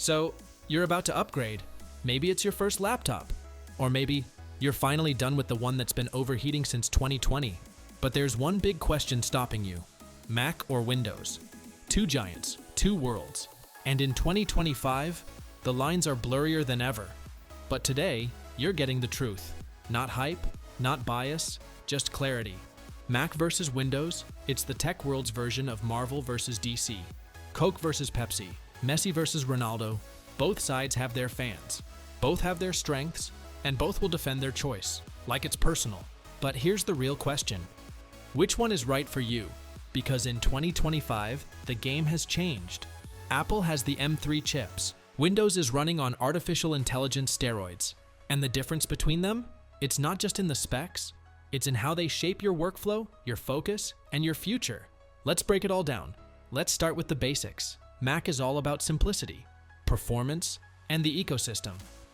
So, you're about to upgrade. Maybe it's your first laptop. Or maybe you're finally done with the one that's been overheating since 2020. But there's one big question stopping you. Mac or Windows? Two giants, two worlds. And in 2025, the lines are blurrier than ever. But today, you're getting the truth. Not hype, not bias, just clarity. Mac versus Windows, it's the tech world's version of Marvel versus DC. Coke versus Pepsi, Messi versus Ronaldo. Both sides have their fans. Both have their strengths, and both will defend their choice, like it's personal. But here's the real question. Which one is right for you? Because in 2025, the game has changed. Apple has the M3 chips. Windows is running on artificial intelligence steroids. And the difference between them? It's not just in the specs, it's in how they shape your workflow, your focus, and your future. Let's break it all down. Let's start with the basics. Mac is all about simplicity, performance, and the ecosystem.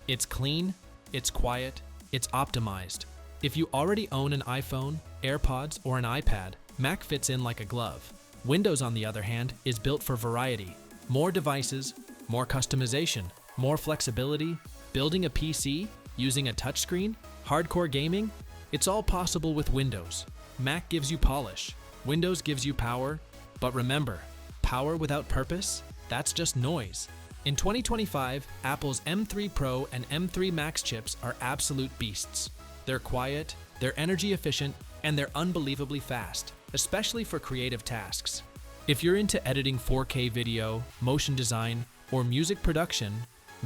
It's clean, it's quiet, it's optimized. If you already own an iPhone, AirPods, or an iPad, Mac fits in like a glove. Windows, on the other hand, is built for variety. More devices, more customization, more flexibility, building a PC, using a touchscreen, hardcore gaming, it's all possible with Windows. Mac gives you polish, Windows gives you power, but remember, power without purpose, that's just noise. In 2025, Apple's M3 Pro and M3 Max chips are absolute beasts. They're quiet, they're energy efficient, and they're unbelievably fast, especially for creative tasks. If you're into editing 4K video, motion design, or music production,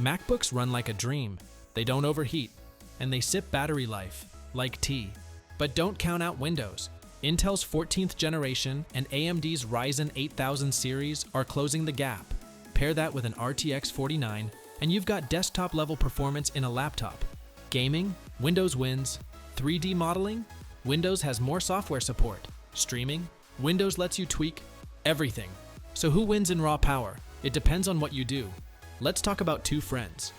MacBooks run like a dream. They don't overheat, and they sip battery life, like tea. But don't count out Windows. Intel's 14th generation and AMD's Ryzen 8000 series are closing the gap. Pair that with an RTX 49, and you've got desktop-level performance in a laptop. Gaming, Windows wins. 3D modeling, Windows has more software support. Streaming, Windows lets you tweak everything. So who wins in raw power? It depends on what you do. Let's talk about two friends.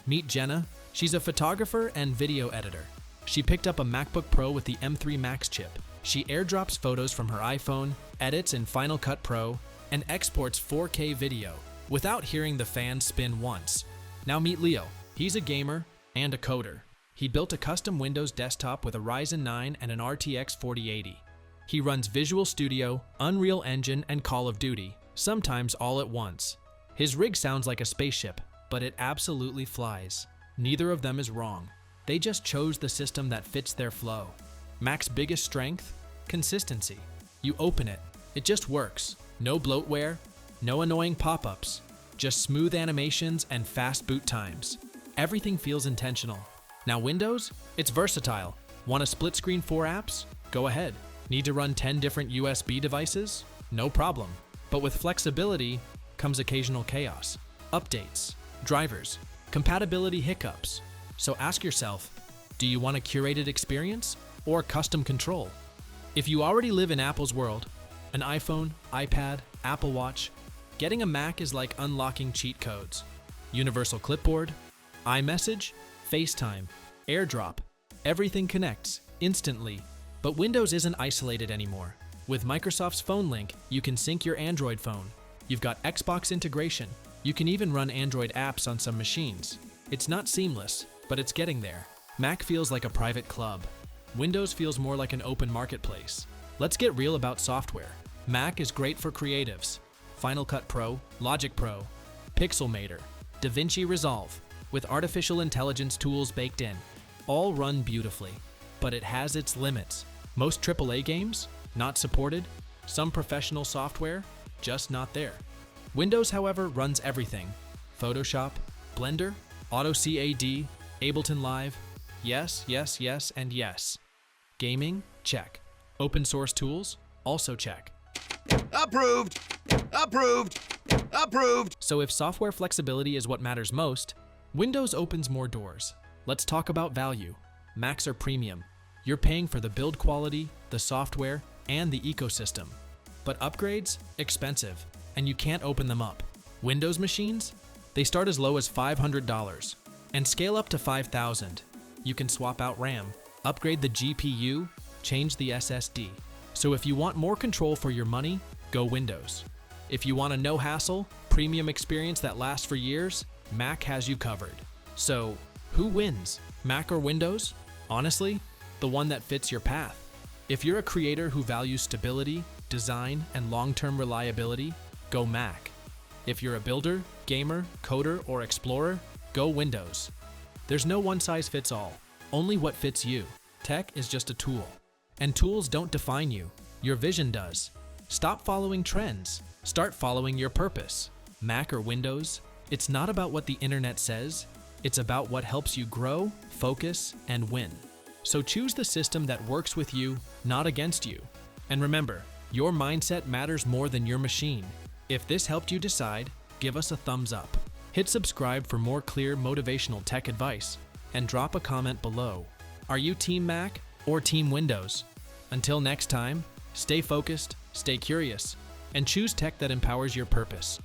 Meet Jenna. She's a photographer and video editor. She picked up a MacBook Pro with the M3 Max chip. She airdrops photos from her iPhone, edits in Final Cut Pro, and exports 4K video without hearing the fan spin once. Now meet Leo. He's a gamer and a coder. He built a custom Windows desktop with a Ryzen 9 and an RTX 4080. He runs Visual Studio, Unreal Engine, and Call of Duty, sometimes all at once. His rig sounds like a spaceship, but it absolutely flies. Neither of them is wrong. They just chose the system that fits their flow. Mac's biggest strength? Consistency. You open it, it just works. No bloatware, no annoying pop-ups, just smooth animations and fast boot times. Everything feels intentional. Now Windows? It's versatile. Want to split screen 4 apps? Go ahead. Need to run 10 different USB devices? No problem. But with flexibility comes occasional chaos, updates, drivers, compatibility hiccups. So ask yourself, do you want a curated experience or custom control? If you already live in Apple's world, an iPhone, iPad, Apple Watch, getting a Mac is like unlocking cheat codes. Universal clipboard, iMessage, FaceTime, AirDrop, everything connects instantly. But Windows isn't isolated anymore. With Microsoft's Phone Link, you can sync your Android phone. You've got Xbox integration. You can even run Android apps on some machines. It's not seamless, but it's getting there. Mac feels like a private club. Windows feels more like an open marketplace. Let's get real about software. Mac is great for creatives. Final Cut Pro, Logic Pro, Pixelmator, DaVinci Resolve, with artificial intelligence tools baked in. All run beautifully, but it has its limits. Most AAA games? Not supported. Some professional software? Just not there. Windows, however, runs everything. Photoshop, Blender, AutoCAD, Ableton Live. Yes, yes, yes, and yes. Gaming? Check. Open source tools? Also check. Approved! Approved! Approved! So if software flexibility is what matters most, Windows opens more doors. Let's talk about value. Macs are premium. You're paying for the build quality, the software, and the ecosystem. But upgrades? Expensive, and you can't open them up. Windows machines? They start as low as $500 and scale up to $5,000. You can swap out RAM, upgrade the GPU, change the SSD. So if you want more control for your money, go Windows. If you want a no-hassle, premium experience that lasts for years, Mac has you covered. So, who wins? Mac or Windows? Honestly, the one that fits your path. If you're a creator who values stability, design, and long-term reliability, go Mac. If you're a builder, gamer, coder, or explorer, go Windows. There's no one-size-fits-all, only what fits you. Tech is just a tool. And tools don't define you, your vision does. Stop following trends, start following your purpose. Mac or Windows, it's not about what the internet says, it's about what helps you grow, focus, and win. So choose the system that works with you, not against you. And remember, your mindset matters more than your machine. If this helped you decide, give us a thumbs up. Hit subscribe for more clear motivational tech advice, and drop a comment below. Are you Team Mac or Team Windows? Until next time, stay focused, stay curious, and choose tech that empowers your purpose.